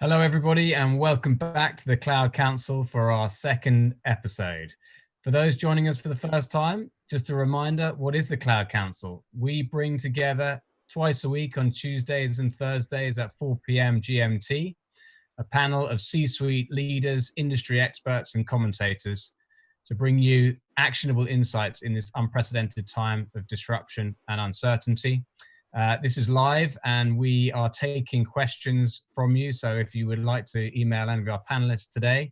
Hello, everybody, and welcome back to the Cloud Counsel for our second episode. For those joining us for the first time, just a reminder, what is the Cloud Counsel? We bring together twice a week on Tuesdays and Thursdays at 4 p.m. GMT, a panel of C-suite leaders, industry experts, and commentators to bring you actionable insights in this unprecedented time of disruption and uncertainty. This is live and we are taking questions from you. So if you would like to email any of our panelists today,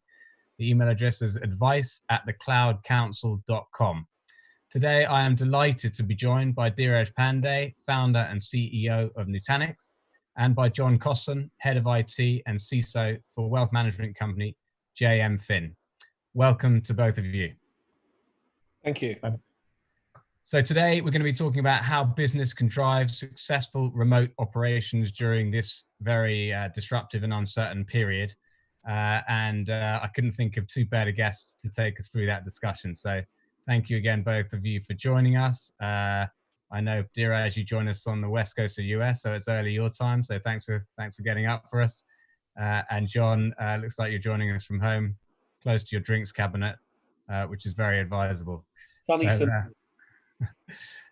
the email address is advice@thecloudcounsel.com. Today, I am delighted to be joined by Dheeraj Pandey, founder and CEO of Nutanix, and by John Cosson, head of IT and CISO for wealth management company JM Fin. Welcome to both of you. Thank you. So today we're going to be talking about how business can drive successful remote operations during this very disruptive and uncertain period. I couldn't think of two better guests to take us through that discussion. So thank you again, both of you, for joining us. I know, Dheeraj, you join us on the West Coast of the US, so it's early your time. So thanks for getting up for us. And John, looks like you're joining us from home, close to your drinks cabinet, which is very advisable. Funny.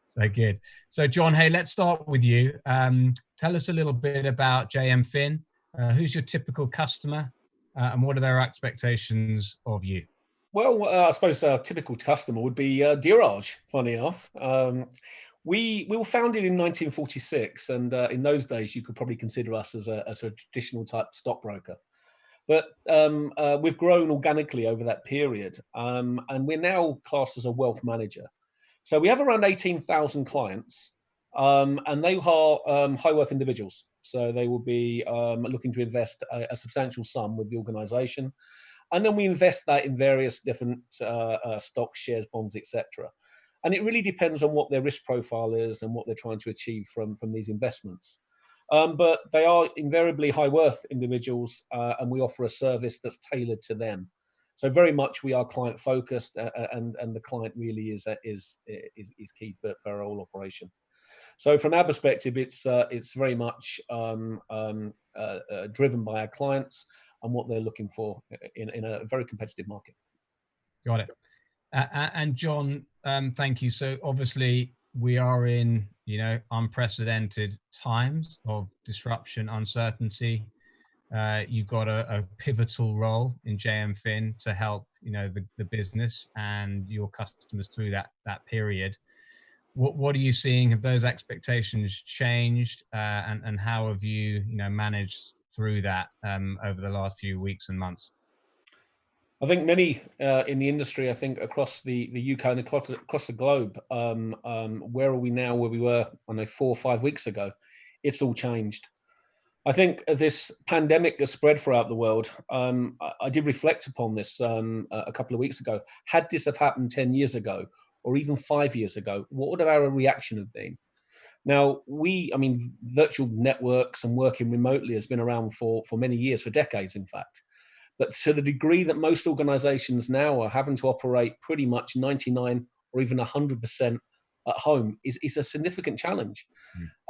So good. So John, hey, let's start with you. Tell us a little bit about JM Fin. Who's your typical customer and what are their expectations of you? Well, I suppose a typical customer would be Dheeraj, funny enough. We were founded in 1946, and in those days you could probably consider us as a traditional type stockbroker. But we've grown organically over that period, and we're now classed as a wealth manager. So we have around 18,000 clients, and they are high worth individuals. So they will be looking to invest a substantial sum with the organization. And then we invest that in various different stocks, shares, bonds, etc. And it really depends on what their risk profile is and what they're trying to achieve from these investments. But they are invariably high worth individuals, and we offer a service that's tailored to them. So very much we are client focused, and the client really is key for our whole operation. So from our perspective, it's very much driven by our clients and what they're looking for in a very competitive market. Got it. And John, thank you. So obviously we are in unprecedented times of disruption, uncertainty. You've got a pivotal role in JM Fin to help the business and your customers through that period. What are you seeing? Have those expectations changed, and how have you managed through that over the last few weeks and months? I think many in the industry, I think across the UK and across the globe, where are we now where we were, 4 or 5 weeks ago? It's all changed. I think this pandemic has spread throughout the world. I did reflect upon this a couple of weeks ago. Had this have happened 10 years ago, or even 5 years ago, what would our reaction have been? Now, virtual networks and working remotely has been around for many years, for decades, in fact. But to the degree that most organizations now are having to operate pretty much 99 or even 100% at home is a significant challenge.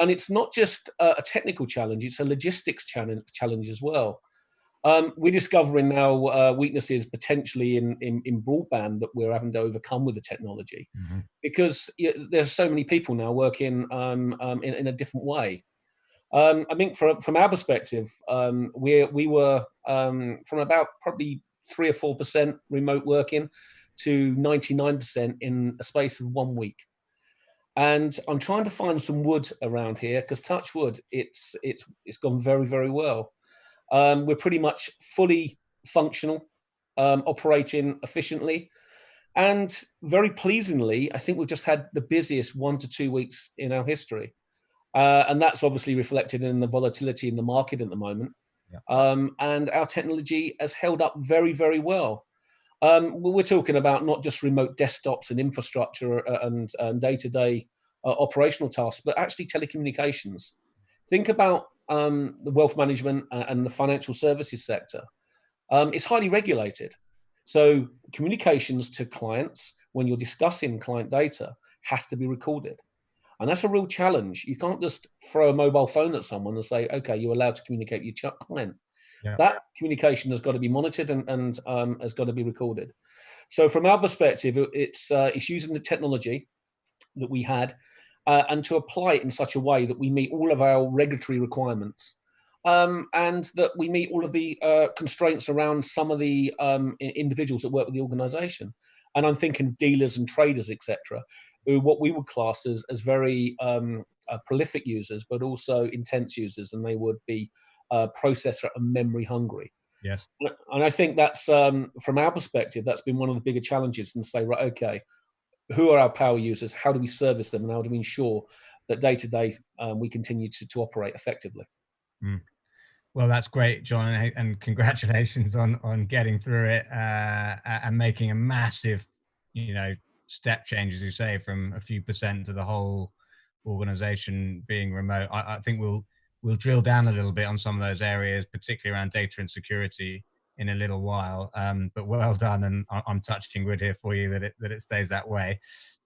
And it's not just a technical challenge, it's a logistics challenge as well. We're discovering now weaknesses potentially in broadband that we're having to overcome with the technology, because there's so many people now working in a different way. I think from our perspective, we were from about probably 3 or 4% remote working to 99% in a space of 1 week. And I'm trying to find some wood around here, because touch wood, it's gone very, very well. We're pretty much fully functional, operating efficiently, and very pleasingly, I think we've just had the busiest 1 to 2 weeks in our history, and that's obviously reflected in the volatility in the market at the moment. Yeah. And our technology has held up very, very well. We're talking about not just remote desktops and infrastructure and day-to-day operational tasks, but actually telecommunications. Think about the wealth management and the financial services sector. It's highly regulated. So communications to clients, when you're discussing client data, has to be recorded. And that's a real challenge. You can't just throw a mobile phone at someone and say, okay, you're allowed to communicate with your client. Yeah. That communication has got to be monitored and has got to be recorded. So from our perspective, it's using the technology that we had and to apply it in such a way that we meet all of our regulatory requirements and that we meet all of the constraints around some of the individuals that work with the organisation. And I'm thinking dealers and traders, etc., who what we would class as very prolific users, but also intense users, and they would be processor and memory hungry. Yes. And I think that's from our perspective, that's been one of the bigger challenges. And say, right, okay, who are our power users? How do we service them? And how do we ensure that day to day we continue to operate effectively? Mm. Well, that's great, John, and congratulations on getting through it and making a massive, step change, as you say, from a few percent to the whole organization being remote. I think we'll drill down a little bit on some of those areas, particularly around data and security, in a little while. But well done, and I'm touching wood here for you that it stays that way.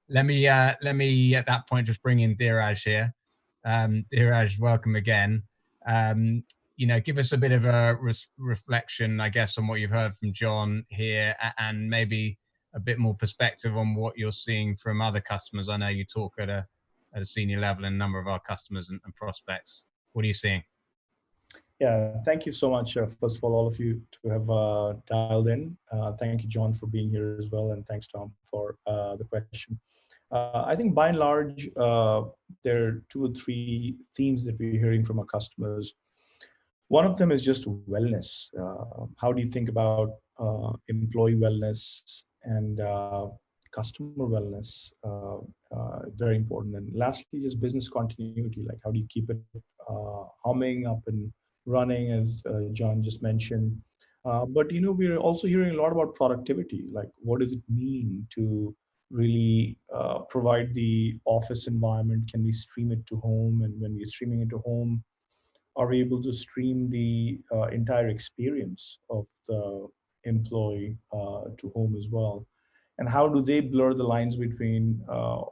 Let me at that point just bring in Dheeraj here. Dheeraj, welcome again. Give us a bit of a reflection, I guess, on what you've heard from John here, and maybe a bit more perspective on what you're seeing from other customers. I know you talk at a senior level in a number of our customers and prospects. What are you seeing? Yeah, thank you so much. First of all of you to have dialed in. Thank you, John, for being here as well. And thanks, Tom, for the question. I think by and large, there are 2 or 3 themes that we're hearing from our customers. One of them is just wellness. How do you think about employee wellness and customer wellness? Very important. And lastly, just business continuity. Like, how do you keep it humming, up and running, as John just mentioned. But we're also hearing a lot about productivity. Like, what does it mean to really provide the office environment? Can we stream it to home? And when we're streaming it to home, are we able to stream the entire experience of the employee to home as well? And how do they blur the lines between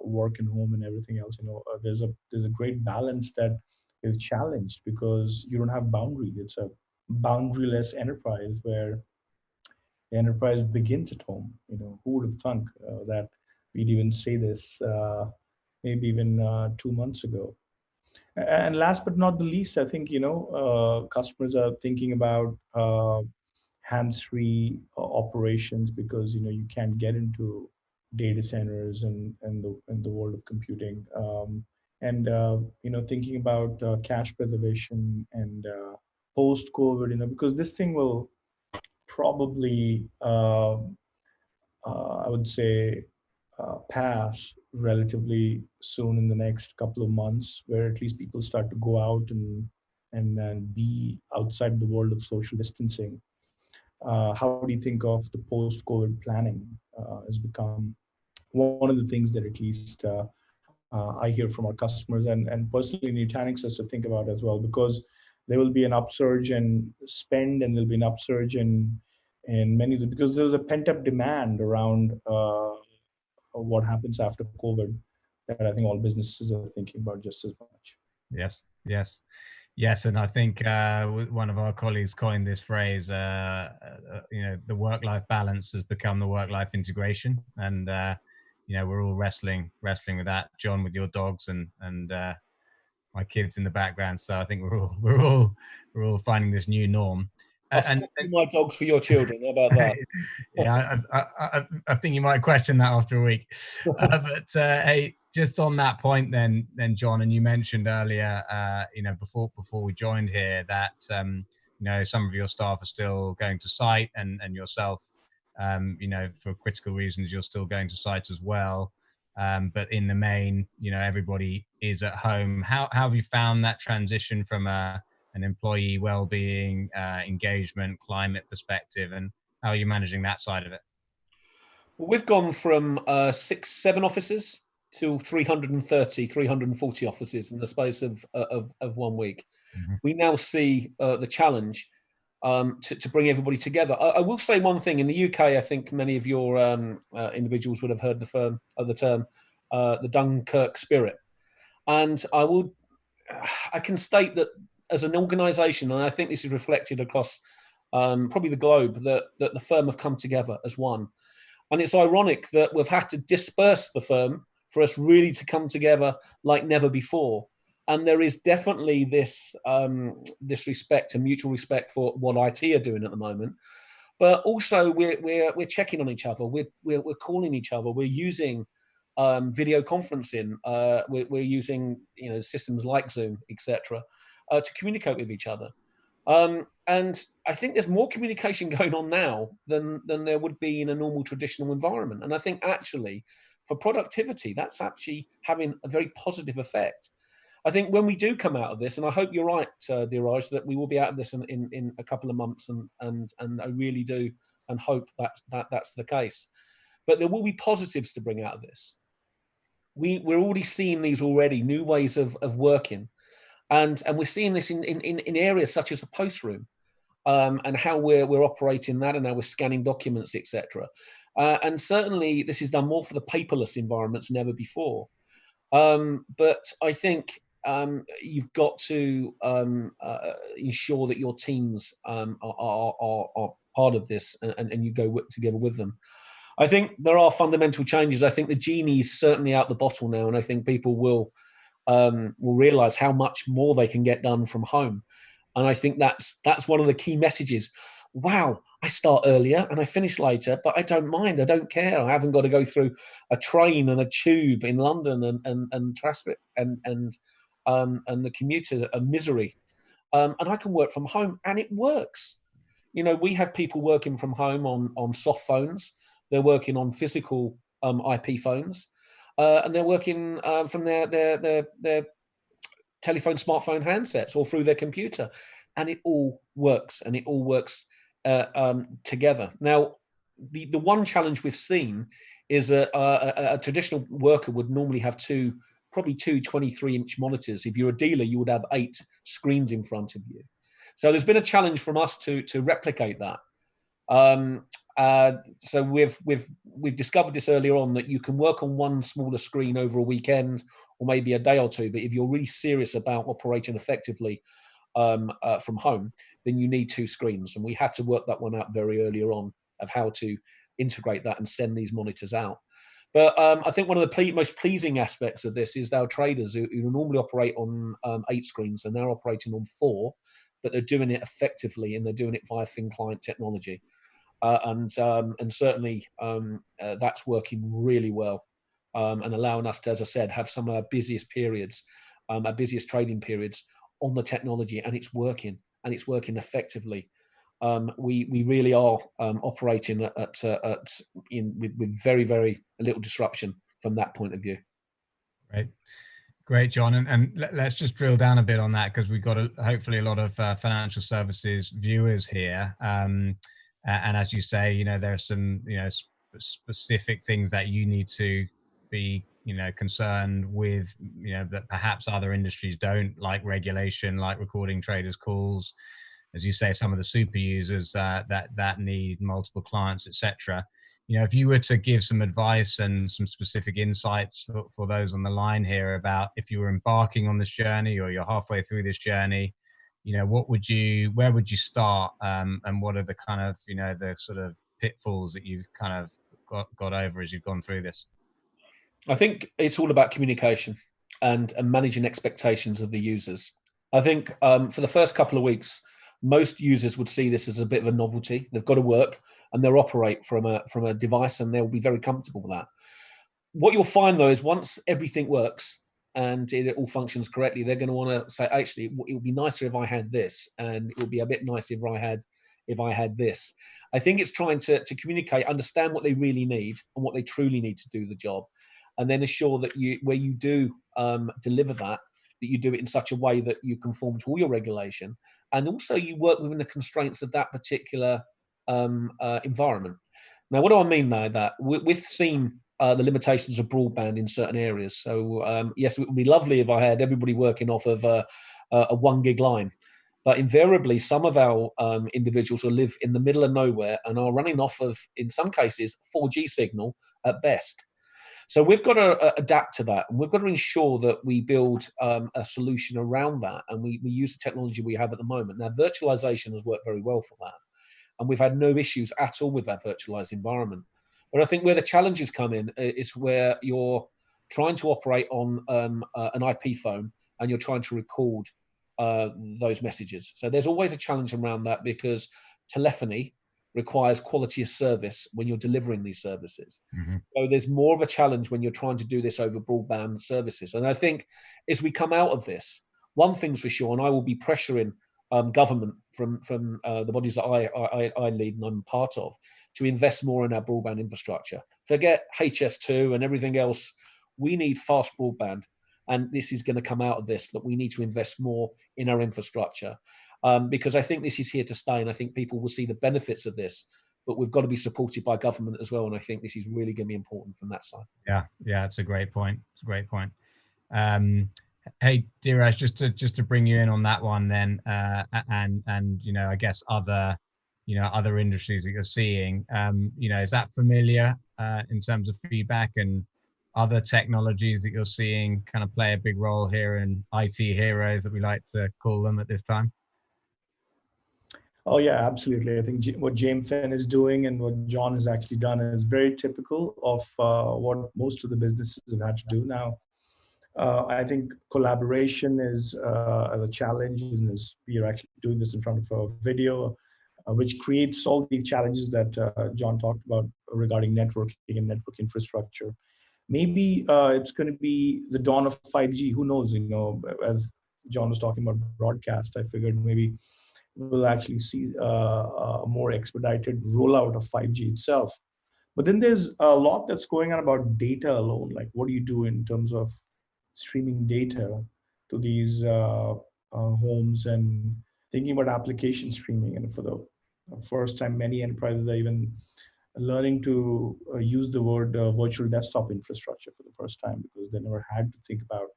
work and home and everything else? There's a great balance that is challenged because you don't have boundaries. It's a boundaryless enterprise where the enterprise begins at home. Who would have thunk that we'd even say this maybe even 2 months ago? And last but not the least, I think customers are thinking about hands-free operations because you can't get into data centers and the world of computing, and thinking about cash preservation and post-COVID, because this thing will probably I would say pass relatively soon in the next couple of months, where at least people start to go out and be outside the world of social distancing. How do you think of the post-COVID planning has become one of the things that at least I hear from our customers and personally Nutanix has to think about as well, because there will be an upsurge in spend and there'll be an upsurge in many of the, because there's a pent-up demand around what happens after COVID that I think all businesses are thinking about just as much. Yes, and I think one of our colleagues coined this phrase. The work-life balance has become the work-life integration, and we're all wrestling with that. John, with your dogs, and my kids in the background. So I think we're all finding this new norm. And my dogs for your children. How about that? Yeah, I think you might question that after a week. But hey, just on that point, then John, and you mentioned earlier, before we joined here, that some of your staff are still going to site, and yourself, for critical reasons, you're still going to site as well. But in the main, everybody is at home. How have you found that transition from an employee well-being, engagement, climate perspective, and how are you managing that side of it? Well, we've gone from 6-7 offices to 330, 340 offices in the space of 1 week. Mm-hmm. We now see the challenge to bring everybody together. I will say one thing. In the UK, I think many of your individuals would have heard the term the Dunkirk spirit. And I can state that as an organisation, and I think this is reflected across probably the globe, that the firm have come together as one. And it's ironic that we've had to disperse the firm for us really to come together like never before. And there is definitely this this respect and mutual respect for what IT are doing at the moment. But also we're checking on each other. We're calling each other. We're using video conferencing. We're using systems like Zoom, etc., to communicate with each other. And I think there's more communication going on now than there would be in a normal traditional environment. And I think actually for productivity, that's actually having a very positive effect. I think when we do come out of this, and I hope you're right, Dheeraj, that we will be out of this in a couple of months, and I really do and hope that's the case. But there will be positives to bring out of this. We're already seeing these already, new ways of working. And we're seeing this in areas such as the post room, and how we're operating that, and how we're scanning documents, etc. And certainly this is done more for the paperless environments than ever before. But I think you've got to ensure that your teams are part of this, and you go together with them. I think there are fundamental changes. I think the genie's certainly out the bottle now, and I think people will realize how much more they can get done from home. And I think that's one of the key messages. Wow, I start earlier and I finish later, but I don't mind. I don't care. I haven't got to go through a train and a tube in London and traffic and the commuter a misery. And I can work from home, and it works. We have people working from home on soft phones. They're working on physical IP phones. And they're working from their telephone, smartphone handsets, or through their computer, and it all works, and it all works together. Now, the one challenge we've seen is a traditional worker would normally have probably two 23-inch monitors. If you're a dealer, you would have 8 screens in front of you. So there's been a challenge from us to replicate that. So we've discovered this earlier on, that you can work on one smaller screen over a weekend or maybe a day or two, but if you're really serious about operating effectively from home, then you need 2 screens. And we had to work that one out very earlier on, of how to integrate that and send these monitors out. But I think one of the most pleasing aspects of this is our traders who normally operate on 8 screens, and they're operating on 4, but they're doing it effectively, and they're doing it via thin client technology. And certainly that's working really well, and allowing us to, as I said, have some of our busiest periods, our busiest trading periods on the technology, and it's working effectively. We really are operating with very, very little disruption from that point of view. Great, John. And let's just drill down a bit on that, because we've got hopefully a lot of financial services viewers here. And as you say, there are some, specific things that you need to be, concerned with, that perhaps other industries don't, like regulation, like recording traders' calls. As you say, some of the super users that need multiple clients, etc. If you were to give some advice and some specific insights for those on the line here about if you were embarking on this journey, or you're halfway through this journey, where would you start, and what are the kind of, the sort of pitfalls that you've kind of got over as you've gone through this? I think it's all about communication and managing expectations of the users. I think for the first couple of weeks, most users would see this as a bit of a novelty. They've got to work, and they'll operate from a device, and they'll be very comfortable with that. What you'll find, though, is once everything works and it all functions correctly, they're going to want to say, actually, it would be nicer if I had this, and it would be a bit nicer if I had this. I think it's trying to communicate, understand what they really need and what they truly need to do the job, and then assure that where you do deliver that you do it in such a way that you conform to all your regulation, and also you work within the constraints of that particular environment. Now, what do I mean by that? We've seen the limitations of broadband in certain areas. So yes, it would be lovely if I had everybody working off of a 1 gig line, but invariably some of our individuals will live in the middle of nowhere and are running off of, in some cases, 4G signal at best. So we've got to adapt to that, and we've got to ensure that we build a solution around that, and we use the technology we have at the moment. Now, virtualization has worked very well for that, and we've had no issues at all with that virtualized environment. But I think where the challenges come in is where you're trying to operate on an IP phone and you're trying to record those messages. So there's always a challenge around that, because telephony requires quality of service when you're delivering these services. Mm-hmm. So there's more of a challenge when you're trying to do this over broadband services. And I think as we come out of this, one thing's for sure, and I will be pressuring government from the bodies that I lead and I'm part of, to invest more in our broadband infrastructure. Forget HS2 and everything else. We need fast broadband. And this is going to come out of this, that we need to invest more in our infrastructure. Because I think this is here to stay, and I think people will see the benefits of this, but we've got to be supported by government as well. And I think this is really going to be important from that side. Yeah, it's a great point. It's a great point. Hey, Dheeraj, just to bring you in on that one then, and I guess other industries that you're seeing, is that familiar in terms of feedback and other technologies that you're seeing kind of play a big role here in IT heroes, that we like to call them at this time? Oh yeah, absolutely. I think what James Finn is doing and what John has actually done is very typical of what most of the businesses have had to do now. I think collaboration is a challenge, and we are actually doing this in front of a video, which creates all the challenges that John talked about regarding networking and network infrastructure. Maybe it's going to be the dawn of 5G. Who knows? As John was talking about broadcast, I figured maybe we'll actually see a more expedited rollout of 5G itself. But then there's a lot that's going on about data alone. Like, what do you do in terms of streaming data to these homes, and thinking about application streaming? And for the first time, many enterprises are even learning to use the word virtual desktop infrastructure for the first time, because they never had to think about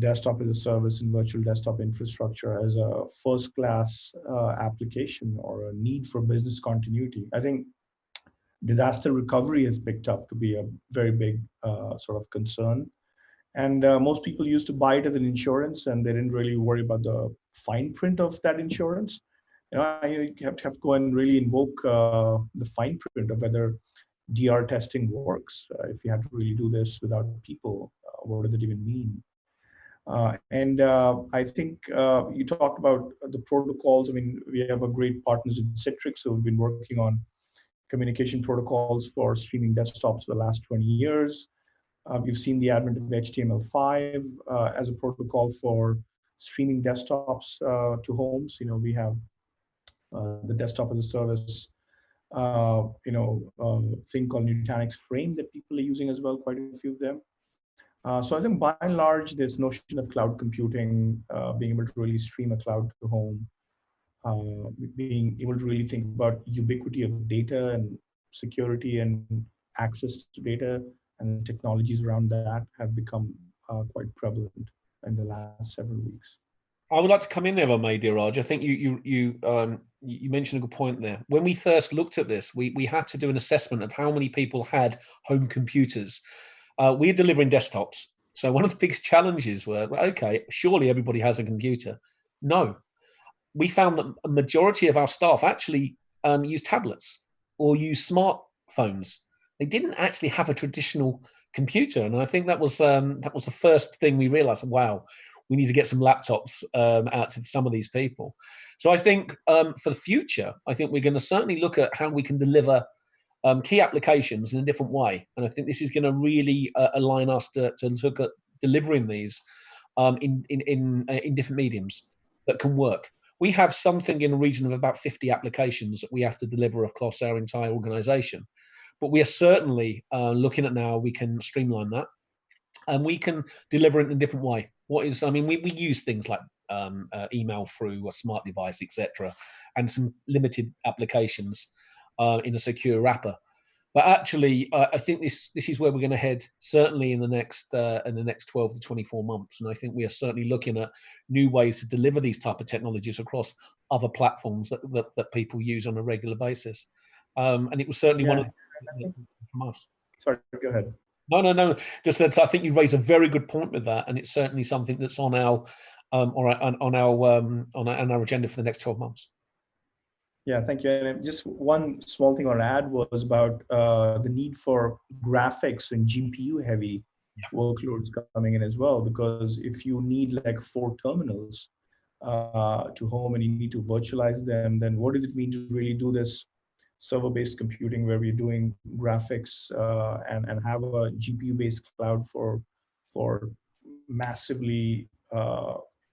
desktop as a service and virtual desktop infrastructure as a first-class application or a need for business continuity. I think disaster recovery has picked up to be a very big sort of concern. And most people used to buy it as an insurance, and they didn't really worry about the fine print of that insurance. You have to go and really invoke the fine print of whether DR testing works. If you have to really do this without people, what does it even mean? I think you talked about the protocols. I mean, we have a great partners in Citrix, so we've been working on communication protocols for streaming desktops for the last 20 years. We've seen the advent of HTML5 as a protocol for streaming desktops to homes. We have the desktop as a service, thing called Nutanix Frame that people are using as well, quite a few of them. So I think by and large, this notion of cloud computing, being able to really stream a cloud to home, being able to really think about ubiquity of data and security and access to data, and technologies around that have become quite prevalent in the last several weeks. I would like to come in there, if I may, Dheeraj. I think you mentioned a good point there. When we first looked at this, we had to do an assessment of how many people had home computers. We're delivering desktops. So one of the biggest challenges were, okay, surely everybody has a computer. No. We found that a majority of our staff actually use tablets or use smartphones. They didn't actually have a traditional computer. And I think that was the first thing we realized. Wow, we need to get some laptops out to some of these people. So I think for the future, I think we're going to certainly look at how we can deliver key applications in a different way. And I think this is going to really align us to look at delivering these in different mediums that can work. We have something in the region of about 50 applications that we have to deliver across our entire organization. But we are certainly looking at now we can streamline that, and we can deliver it in a different way. We use things like email through a smart device, etc., and some limited applications in a secure wrapper. But actually, I think this is where we're going to head, certainly in the next 12 to 24 months. And I think we are certainly looking at new ways to deliver these type of technologies across other platforms that people use on a regular basis. And it was certainly one of the from us. Sorry, go ahead. No. Just that I think you raise a very good point with that, and it's certainly something that's on our on our agenda for the next 12 months. Yeah, thank you. And just one small thing I want to add was about the need for graphics and GPU heavy workloads coming in as well. Because if you need like 4 terminals to home and you need to virtualize them, then what does it mean to really do this server-based computing where we're doing graphics and have a GPU-based cloud for massively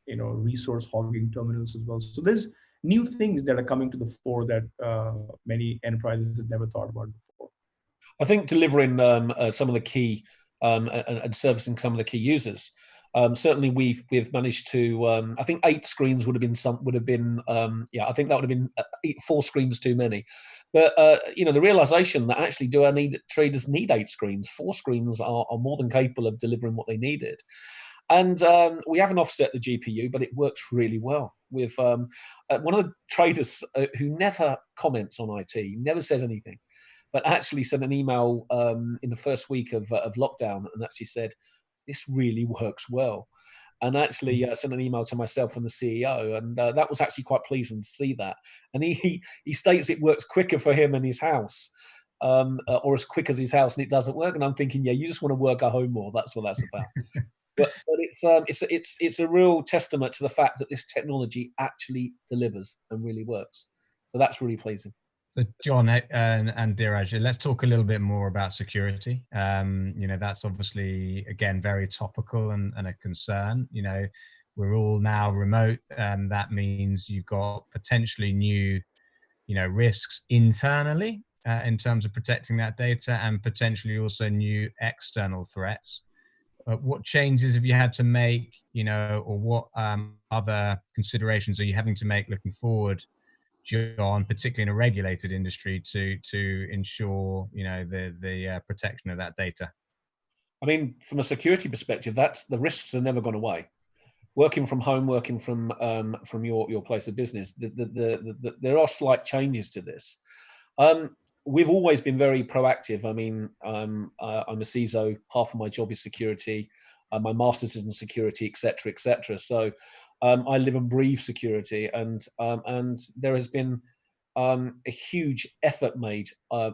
resource hogging terminals as well. So there's new things that are coming to the fore that many enterprises had never thought about before. I think delivering some of the key and servicing some of the key users. Certainly, we've managed to. I think 8 screens would have been I think that would have been 4 screens too many. But the realization that actually, traders need 8 screens? 4 screens are more than capable of delivering what they needed. And we haven't offset the GPU, but it works really well. With one of the traders who never comments on IT, never says anything, but actually sent an email in the first week of lockdown and actually said, this really works well. And actually sent an email to myself and the CEO, and that was actually quite pleasing to see that. And he states it works quicker for him and his house, or as quick as his house, and it doesn't work. And I'm thinking, yeah, you just want to work at home more. That's what that's about. But it's a real testament to the fact that this technology actually delivers and really works. So that's really pleasing. So John and Dheeraj, let's talk a little bit more about security. That's obviously, again, very topical and a concern. We're all now remote, and that means you've got potentially new, risks internally in terms of protecting that data, and potentially also new external threats. What changes have you had to make, or what other considerations are you having to make looking forward, John, particularly in a regulated industry, to ensure the protection of that data? I mean, from a security perspective, the risks are never gone away. Working from home, working from your place of business, there are slight changes to this. We've always been very proactive. I mean, I'm a CISO. Half of my job is security. My master's is in security, etc., etc. So I live and breathe security, and there has been a huge effort made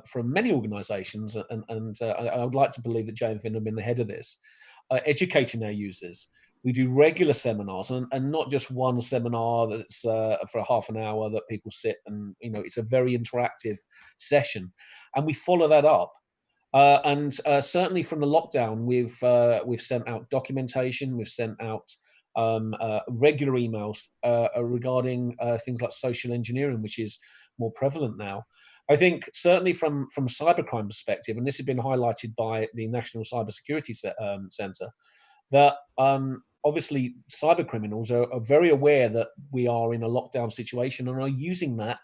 from many organisations, and I would like to believe that JFN have been ahead of this, educating their users. We do regular seminars, and not just one seminar that's for a half an hour that people sit and, it's a very interactive session. And we follow that up. And certainly from the lockdown, we've sent out documentation, we've sent out regular emails regarding things like social engineering, which is more prevalent now. I think certainly from cybercrime perspective, and this has been highlighted by the National Cybersecurity Centre, that obviously cyber criminals are very aware that we are in a lockdown situation and are using that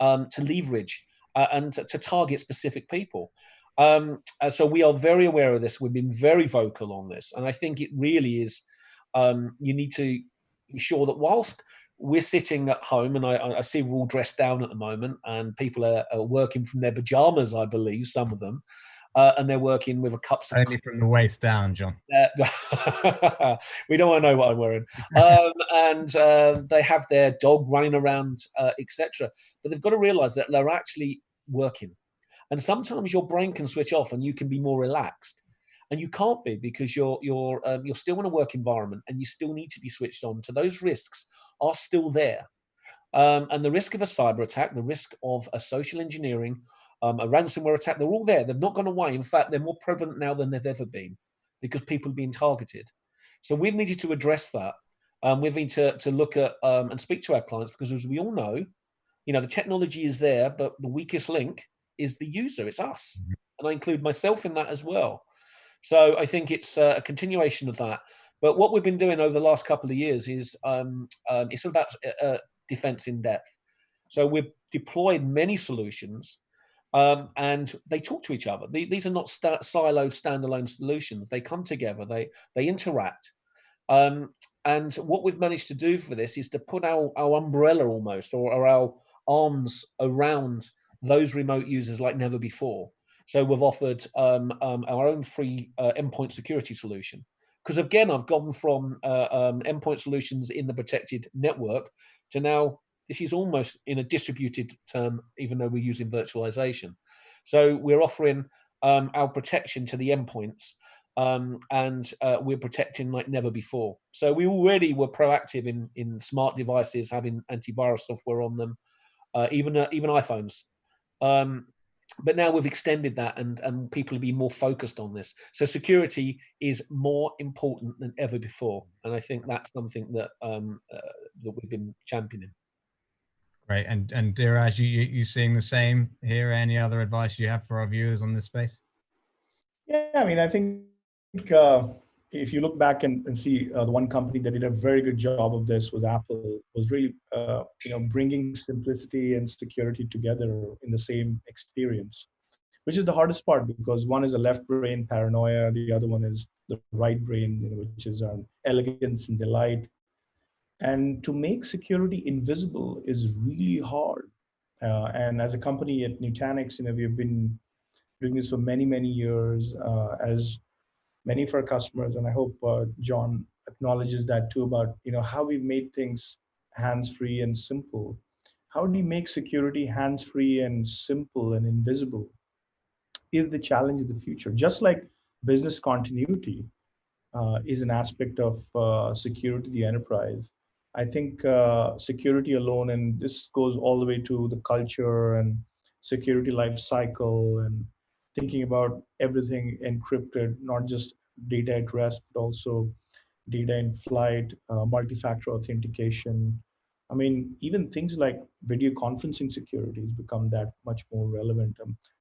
to leverage and to target specific people. So we are very aware of this. We've been very vocal on this. And I think it really is, you need to ensure that whilst we're sitting at home, and I see we're all dressed down at the moment, and people are working from their pajamas, I believe, some of them, and they're working with a cups of only from the waist down, John. We don't want to know what I'm wearing. And they have their dog running around, etc. But they've got to realize that they're actually working. And sometimes your brain can switch off and you can be more relaxed. And you can't be, because you're still in a work environment and you still need to be switched on. So those risks are still there. And the risk of a cyber attack, the risk of a social engineering, a ransomware attack, they're all there. They've not gone away. In fact, they're more prevalent now than they've ever been, because people are being targeted. So we've needed to address that. We've need to look at and speak to our clients, because as we all know, the technology is there, but the weakest link is the user. It's us. Mm-hmm. And I include myself in that as well. So I think it's a continuation of that. But what we've been doing over the last couple of years is it's about defense in depth. So we've deployed many solutions, and they talk to each other. These are not siloed, standalone solutions. They come together. They interact. And what we've managed to do for this is to put our umbrella almost, or our arms around those remote users like never before. So we've offered our own free endpoint security solution. Because again, I've gone from endpoint solutions in the protected network to now this is almost in a distributed term, even though we're using virtualization. So we're offering our protection to the endpoints, and we're protecting like never before. So we already were proactive in smart devices, having antivirus software on them, even iPhones. But now we've extended that, and people will be more focused on this. So security is more important than ever before, and I think that's something that that we've been championing. Great. And Dheeraj, you seeing the same here? Any other advice you have for our viewers on this space? Yeah, I mean, I think if you look back and see the one company that did a very good job of this was Apple, was really bringing simplicity and security together in the same experience, which is the hardest part because one is a left brain paranoia, the other one is the right brain, which is elegance and delight. And to make security invisible is really hard. And as a company at Nutanix, we've been doing this for many, many years, as many of our customers, and I hope John acknowledges that too, about how we've made things hands-free and simple. How do you make security hands-free and simple and invisible is the challenge of the future. Just like business continuity is an aspect of security, the enterprise. I think security alone, and this goes all the way to the culture and security life cycle and thinking about everything encrypted, not just data at rest, but also data in flight, multi-factor authentication. I mean, even things like video conferencing security has become that much more relevant.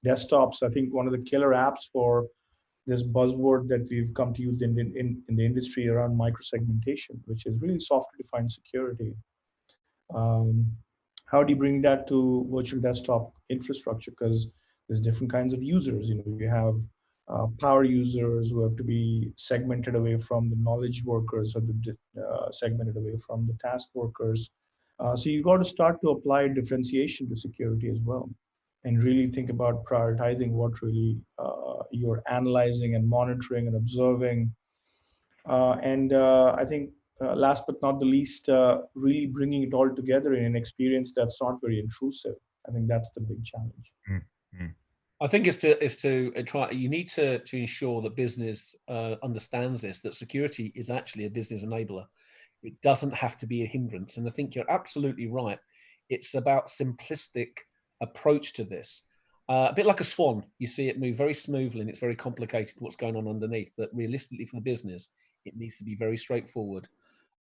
Desktops, I think one of the killer apps for this buzzword that we've come to use in the industry around microsegmentation, which is really software-defined security. How do you bring that to virtual desktop infrastructure? Because there's different kinds of users. You have power users who have to be segmented away from the knowledge workers, or segmented away from the task workers. So you've got to start to apply differentiation to security as well, and really think about prioritizing what really you're analyzing and monitoring and observing. I think last but not the least, really bringing it all together in an experience that's not very intrusive. I think that's the big challenge. Mm-hmm. I think is to try. You need to ensure that business understands this, that security is actually a business enabler. It doesn't have to be a hindrance. And I think you're absolutely right. It's about simplistic approach to this. A bit like a swan, you see it move very smoothly, and it's very complicated what's going on underneath. But realistically, for the business, it needs to be very straightforward,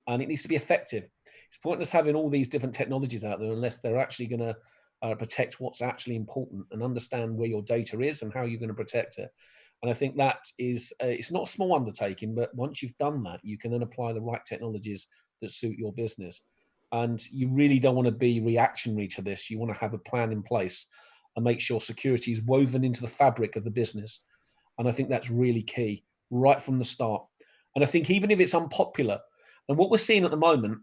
and it needs to be effective. It's pointless having all these different technologies out there unless they're actually going to protect what's actually important and understand where your data is and how you're going to protect it. And I think that is, it's not a small undertaking, but once you've done that, you can then apply the right technologies that suit your business. And you really don't want to be reactionary to this. You want to have a plan in place and make sure security is woven into the fabric of the business. And I think that's really key right from the start. And I think even if it's unpopular, and what we're seeing at the moment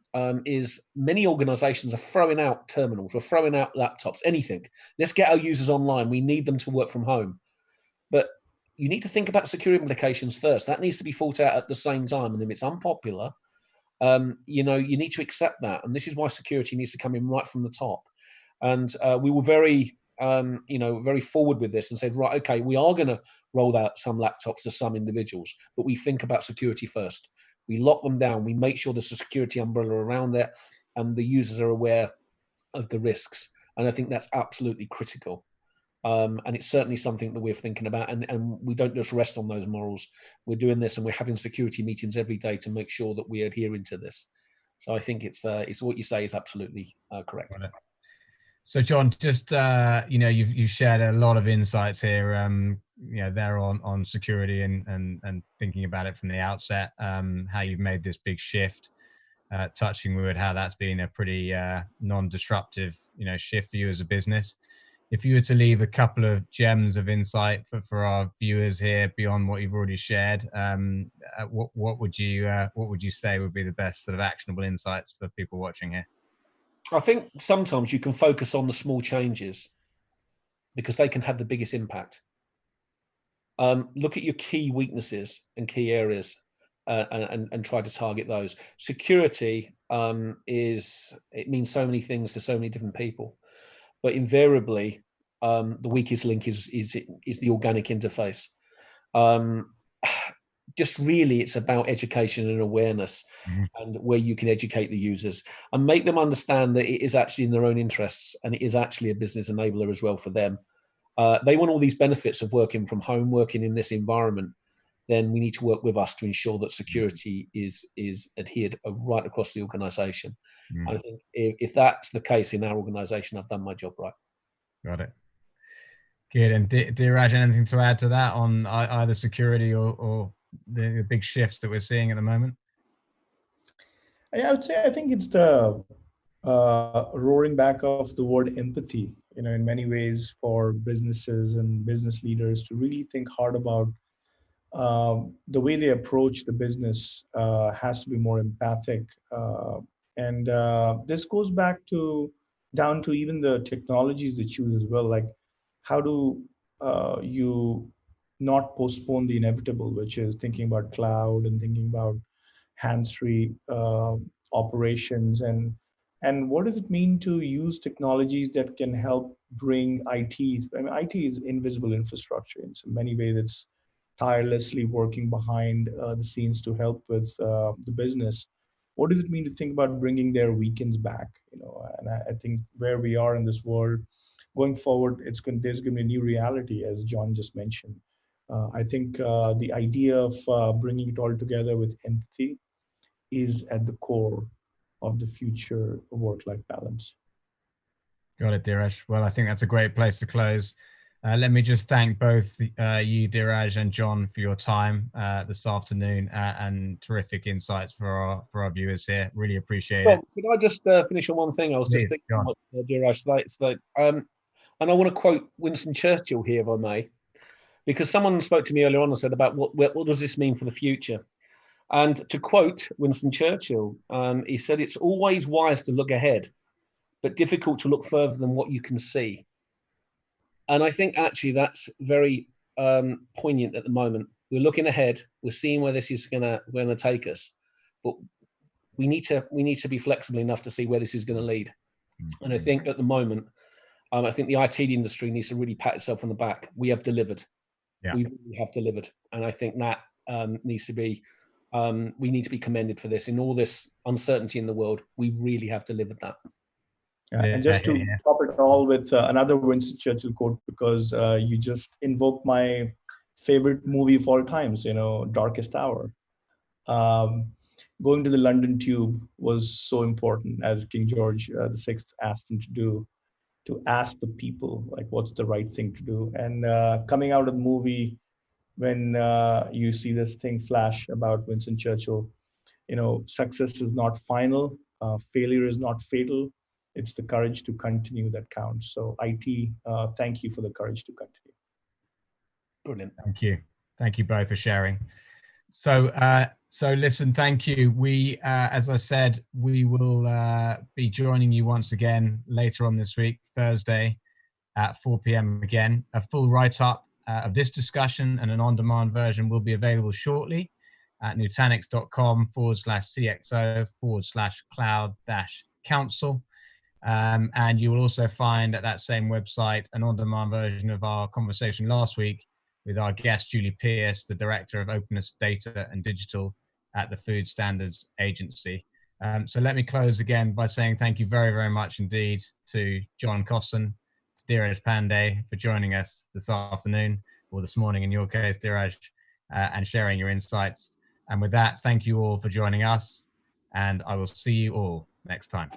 is many organizations are throwing out terminals, we're throwing out laptops, anything. Let's get our users online. We need them to work from home. But you need to think about security implications first. That needs to be thought out at the same time. And if it's unpopular, you need to accept that. And this is why security needs to come in right from the top. And we were very, very forward with this and said, right, okay, we are going to roll out some laptops to some individuals, but we think about security first. We lock them down. We make sure there's a security umbrella around there and the users are aware of the risks. And I think that's absolutely critical. And it's certainly something that we're thinking about. And we don't just rest on those morals. We're doing this and we're having security meetings every day to make sure that we're adhering to this. So I think it's what you say is absolutely correct. So John, just you've shared a lot of insights here, there on security and thinking about it from the outset, how you've made this big shift, touching with how that's been a pretty non-disruptive shift for you as a business. If you were to leave a couple of gems of insight for our viewers here beyond what you've already shared, what would you say would be the best sort of actionable insights for people watching here? I think sometimes you can focus on the small changes because they can have the biggest impact. look at your key weaknesses and key areas, and try to target those. Security it means so many things to so many different people, but invariably the weakest link is the organic interface. Just really, it's about education and awareness, and where you can educate the users and make them understand that it is actually in their own interests, and it is actually a business enabler as well for them. They want all these benefits of working from home, working in this environment. Then we need to work with us to ensure that security is adhered right across the organisation. I think if that's the case in our organisation, I've done my job right. Got it. Good. And Dheeraj, anything to add to that on either security or the big shifts that we're seeing at the moment? I would say I think it's the roaring back of the word empathy. In many ways, for businesses and business leaders to really think hard about the way they approach the business has to be more empathic. And this goes back down to even the technologies they choose as well. Like, how do you not postpone the inevitable, which is thinking about cloud and thinking about hands-free operations, and what does it mean to use technologies that can help bring IT? I mean, IT is invisible infrastructure in so many ways. It's tirelessly working behind the scenes to help with the business. What does it mean to think about bringing their weekends back? And I think where we are in this world going forward, there's going to be a new reality, as John just mentioned. I think the idea of bringing it all together with empathy is at the core of the future work-life balance. Got it, Dheeraj. Well, I think that's a great place to close. Let me just thank both you, Dheeraj, and John for your time this afternoon and terrific insights for our viewers here. Really appreciate it. Could I just finish on one thing? I was Please, just thinking what Dheeraj said. And I want to quote Winston Churchill here, if I may, because someone spoke to me earlier on and said about what does this mean for the future? And to quote Winston Churchill, he said, "It's always wise to look ahead, but difficult to look further than what you can see." And I think actually that's very poignant at the moment. We're looking ahead. We're seeing where this is gonna take us, but we need to be flexible enough to see where this is going to lead. And I think at the moment, I think the IT industry needs to really pat itself on the back. We have delivered. Yeah. We really have delivered, and I think that needs to be. We need to be commended for this. In all this uncertainty in the world, we really have delivered that. And just to top it all with another Winston Churchill quote, because you just invoked my favorite movie of all times, Darkest Hour. Going to the London Tube was so important, as King George VI asked him to do, to ask the people, like, what's the right thing to do. And coming out of the movie, when you see this thing flash about Winston Churchill, success is not final, failure is not fatal. It's the courage to continue that counts. So IT, thank you for the courage to continue. Brilliant. Thank you both for sharing. So listen, thank you. We, as I said, we will be joining you once again later on this week, Thursday at 4 p.m. again. A full write-up of this discussion and an on-demand version will be available shortly at nutanix.com/CXO/cloud-counsel. And you will also find at that same website an on-demand version of our conversation last week with our guest, Julie Pierce, the Director of Openness, Data and Digital at the Food Standards Agency. So let me close again by saying thank you very, very much indeed to John Cosson, to Dheeraj Pandey for joining us this afternoon, or this morning in your case, Dheeraj, and sharing your insights. And with that, thank you all for joining us, and I will see you all next time.